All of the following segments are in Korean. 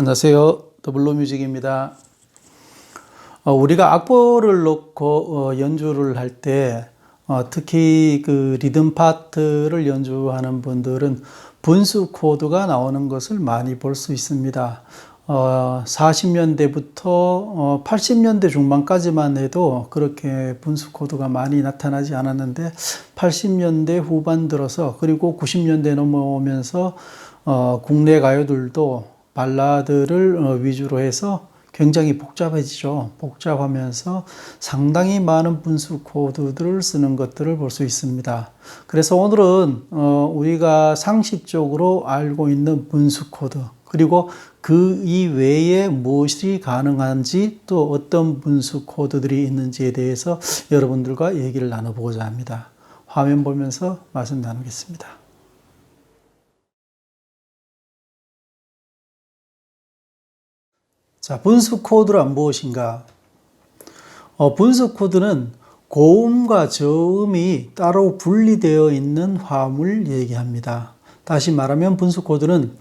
안녕하세요. 더블로뮤직입니다. 우리가 악보를 놓고 연주를 할 때 특히 그 리듬 파트를 연주하는 분들은 분수 코드가 나오는 것을 많이 볼 수 있습니다. 40년대부터 80년대 중반까지만 해도 그렇게 분수 코드가 많이 나타나지 않았는데 80년대 후반 들어서 그리고 90년대 넘어오면서 국내 가요들도 발라드를 위주로 해서 굉장히 복잡해지죠. 복잡하면서 상당히 많은 분수 코드들을 쓰는 것들을 볼 수 있습니다. 그래서 오늘은 우리가 상식적으로 알고 있는 분수 코드, 그리고 그 이외에 무엇이 가능한지, 또 어떤 분수 코드들이 있는지에 대해서 여러분들과 얘기를 나눠보고자 합니다. 화면 보면서 말씀 나누겠습니다. 자, 분수 코드란 무엇인가? 분수 코드는 고음과 저음이 따로 분리되어 있는 화음을 얘기합니다. 다시 말하면 분수 코드는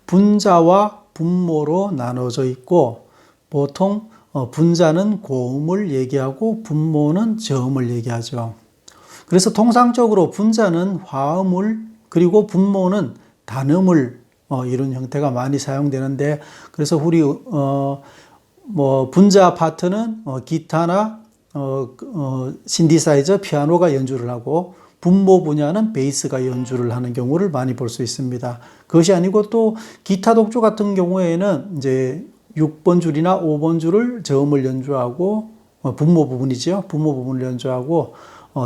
분자와 분모로 나눠져 있고, 보통 분자는 고음을 얘기하고 분모는 저음을 얘기하죠. 그래서 통상적으로 분자는 화음을, 그리고 분모는 단음을 이런 형태가 많이 사용되는데, 그래서 우리 분자 파트는 기타나 신디사이저, 피아노가 연주를 하고, 분모 분야는 베이스가 연주를 하는 경우를 많이 볼 수 있습니다. 그것이 아니고 또 기타 독주 같은 경우에는 이제 6번 줄이나 5번 줄을 저음을 연주하고, 분모 부분이죠. 분모 부분을 연주하고,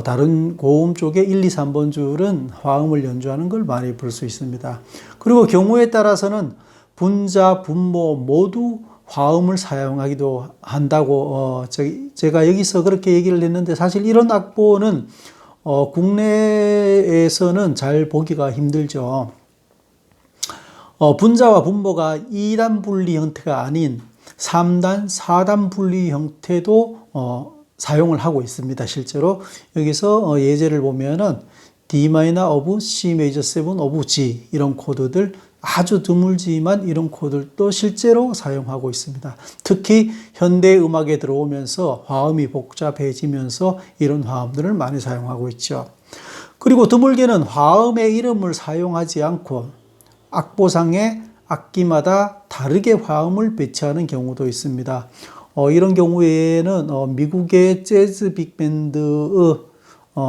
다른 고음 쪽에 1, 2, 3번 줄은 화음을 연주하는 걸 많이 볼 수 있습니다. 그리고 경우에 따라서는 분자, 분모 모두 화음을 사용하기도 한다고 제가 여기서 그렇게 얘기를 했는데, 사실 이런 악보는 국내에서는 잘 보기가 힘들죠. 분자와 분모가 2단 분리 형태가 아닌 3단, 4단 분리 형태도 사용을 하고 있습니다. 실제로 여기서 예제를 보면은 D 마이너 오브 C 메이저 7 오브 G, 이런 코드들 아주 드물지만 이런 코드들도 실제로 사용하고 있습니다. 특히 현대 음악에 들어오면서 화음이 복잡해지면서 이런 화음들을 많이 사용하고 있죠. 그리고 드물게는 화음의 이름을 사용하지 않고 악보상에 악기마다 다르게 화음을 배치하는 경우도 있습니다. 이런 경우에는 미국의 재즈 빅밴드의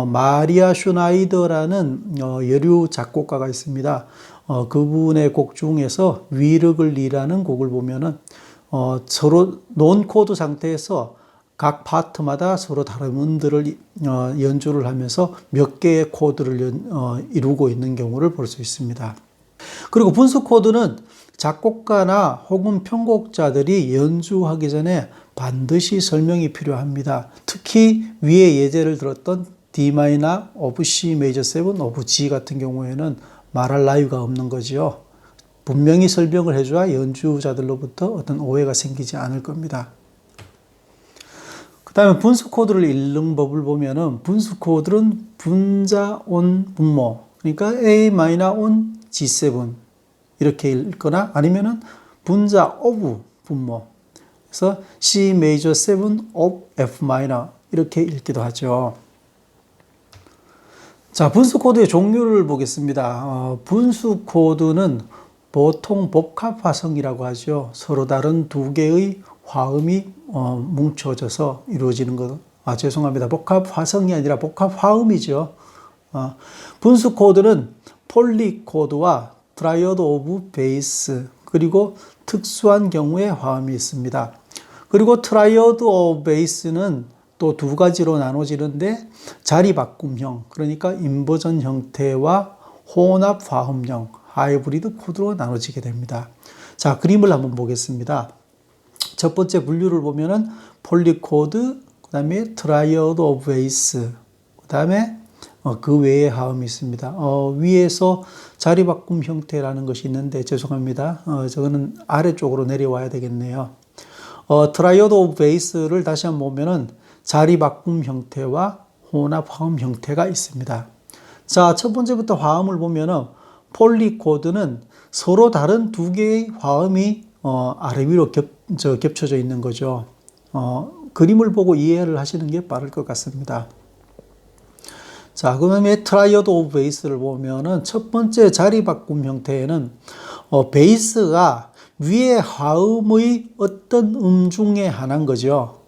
마리아 슈나이더라는 여류 작곡가가 있습니다. 그분의 곡 중에서 위르글리라는 곡을 보면은 서로 논 코드 상태에서 각 파트마다 서로 다른 음들을 연주를 하면서 몇 개의 코드를 이루고 있는 경우를 볼 수 있습니다. 그리고 분수 코드는 작곡가나 혹은 편곡자들이 연주하기 전에 반드시 설명이 필요합니다. 특히 위에 예제를 들었던 D 마이너 오브 C 메이저 7 오브 G 같은 경우에는 말할 나위가 없는 거죠. 분명히 설명을 해줘야 연주자들로부터 어떤 오해가 생기지 않을 겁니다. 그 다음에 분수 코드를 읽는 법을 보면은, 분수 코드는 분자 온 분모, 그러니까 A 마이너 온 G7 이렇게 읽거나, 아니면은 분자 오브 분모, 그래서 C 메이저 7 오브 F 마이너 이렇게 읽기도 하죠. 자, 분수 코드의 종류를 보겠습니다. 분수 코드는 보통 복합 화성이라고 하죠. 서로 다른 두 개의 화음이 뭉쳐져서 이루어지는 것. 죄송합니다. 복합 화성이 아니라 복합 화음이죠. 분수 코드는 폴리 코드와 트라이어드 오브 베이스, 그리고 특수한 경우에 화음이 있습니다. 그리고 트라이어드 오브 베이스는 또 두 가지로 나눠지는데, 자리 바꿈형, 그러니까 인버전 형태와 혼합 화음형, 하이브리드 코드로 나눠지게 됩니다. 자, 그림을 한번 보겠습니다. 첫 번째 분류를 보면은 폴리 코드, 그 다음에 트라이어드 오브 베이스, 그 다음에 그 외에 화음이 있습니다. 위에서 자리 바꿈 형태라는 것이 있는데, 죄송합니다. 저거는 아래쪽으로 내려와야 되겠네요. 트라이어드 오브 베이스를 다시 한번 보면은 자리 바꿈 형태와 혼합 화음 형태가 있습니다. 자, 첫 번째부터 화음을 보면은 폴리 코드는 서로 다른 두 개의 화음이 아래 위로 겹쳐져 있는 거죠. 그림을 보고 이해를 하시는 게 빠를 것 같습니다. 자, 그 다음에 트라이어드 오브 베이스를 보면은 첫 번째 자리 바꿈 형태에는 베이스가 위에 화음의 어떤 음 중에 하나인 거죠.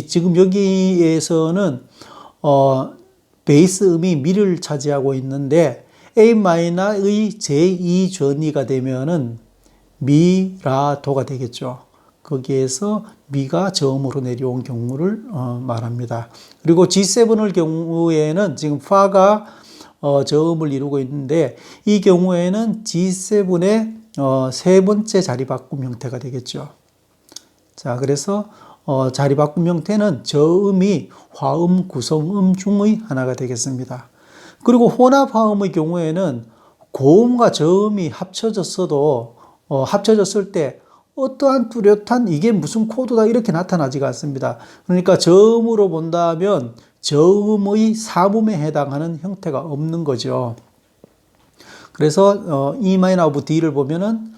지금 여기에서는 베이스 음이 미를 차지하고 있는데 A 마이너의 제2 전위가 되면은 미, 라, 도가 되겠죠. 거기에서 미가 저음으로 내려온 경우를 말합니다. 그리고 G7의 경우에는 지금 파가 저음을 이루고 있는데 이 경우에는 G7의 세 번째 자리 바꿈 형태가 되겠죠. 자, 그래서 자리 바꿈 형태는 저음이 화음, 구성음 중의 하나가 되겠습니다. 그리고 혼합 화음의 경우에는 고음과 저음이 합쳐졌을 때 어떠한 뚜렷한 이게 무슨 코드다 이렇게 나타나지가 않습니다. 그러니까 저음으로 본다면 저음의 삼음에 해당하는 형태가 없는 거죠. 그래서 E 마이너 오브 D를 보면은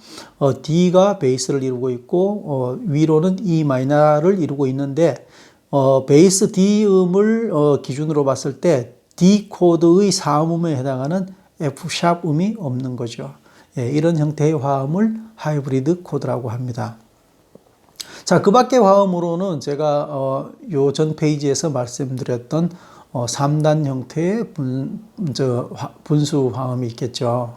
D가 베이스를 이루고 있고 위로는 E 마이너를 이루고 있는데 베이스 D 음을 기준으로 봤을 때 D 코드의 삼음에 해당하는 F 샵 음이 없는 거죠. 예, 이런 형태의 화음을 하이브리드 코드라고 합니다. 자, 그 밖의 화음으로는 제가 요 전 페이지에서 말씀드렸던 3단 형태의 분수 화음이 있겠죠.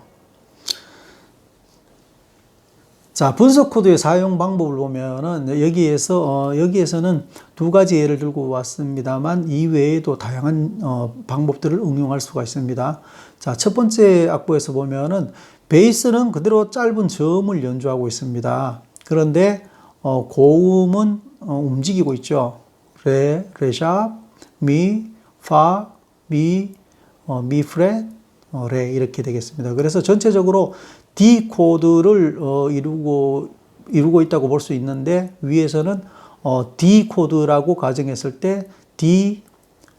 자, 분수 코드의 사용 방법을 보면은 여기에서는 두 가지 예를 들고 왔습니다만 이 외에도 다양한 방법들을 응용할 수가 있습니다. 자, 첫 번째 악보에서 보면은 베이스는 그대로 짧은 저음을 연주하고 있습니다. 그런데 고음은 움직이고 있죠. 레, 레샵, 미, 파, 미, 미 프렛, 레 이렇게 되겠습니다. 그래서 전체적으로 D 코드를 이루고 있다고 볼 수 있는데 위에서는 D 코드라고 가정했을 때 D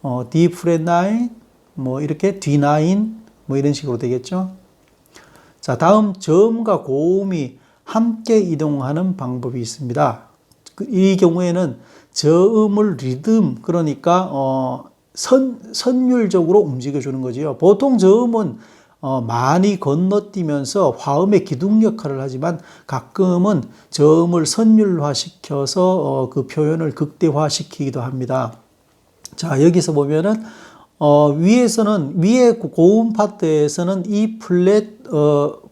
프렛 9 뭐 이렇게 D9 뭐 이런 식으로 되겠죠. 자, 다음 저음과 고음이 함께 이동하는 방법이 있습니다. 이 경우에는 저음을 리듬 그러니까 선율적으로 움직여주는 거지요. 보통 저음은 많이 건너뛰면서 화음의 기둥 역할을 하지만 가끔은 저음을 선율화시켜서 그 표현을 극대화시키기도 합니다. 자, 여기서 보면은 위에 고음 파트에서는 E 플랫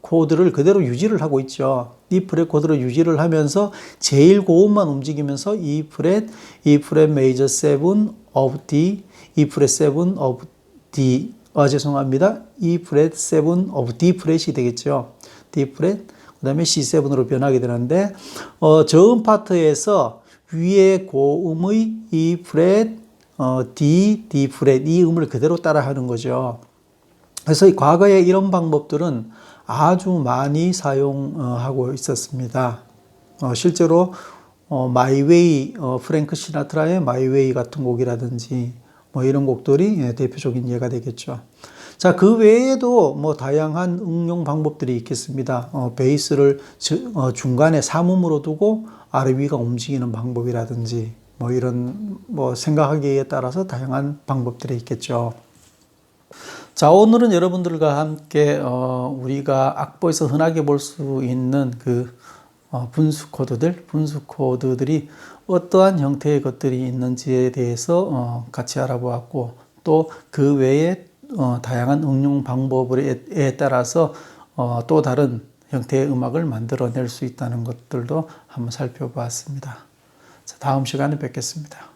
코드를 그대로 유지를 하고 있죠. E 플랫 코드를 유지를 하면서 제일 고음만 움직이면서 E 플랫 메이저 7 of D, E 플랫 7 of D, 죄송합니다. E 플랫 7 of D 플랫이 되겠죠. D 플랫, 그 다음에 C7으로 변하게 되는데, 저음 파트에서 위에 고음의 E 플랫, D 플랫, 이 음을 그대로 따라 하는 거죠. 그래서 과거에 이런 방법들은 아주 많이 사용하고 있었습니다. 실제로 마이웨이, 프랭크 시나트라의 마이웨이 같은 곡이라든지 뭐 이런 곡들이 대표적인 예가 되겠죠. 자, 그 외에도 뭐 다양한 응용 방법들이 있겠습니다. 베이스를 중간에 삼음으로 두고 아래 위가 움직이는 방법이라든지 뭐 이런 생각하기에 따라서 다양한 방법들이 있겠죠. 자, 오늘은 여러분들과 함께 우리가 악보에서 흔하게 볼 수 있는 그 분수 코드들이 어떠한 형태의 것들이 있는지에 대해서 같이 알아보았고 또 그 외에 다양한 응용 방법에 따라서 또 다른 형태의 음악을 만들어낼 수 있다는 것들도 한번 살펴보았습니다. 자, 다음 시간에 뵙겠습니다.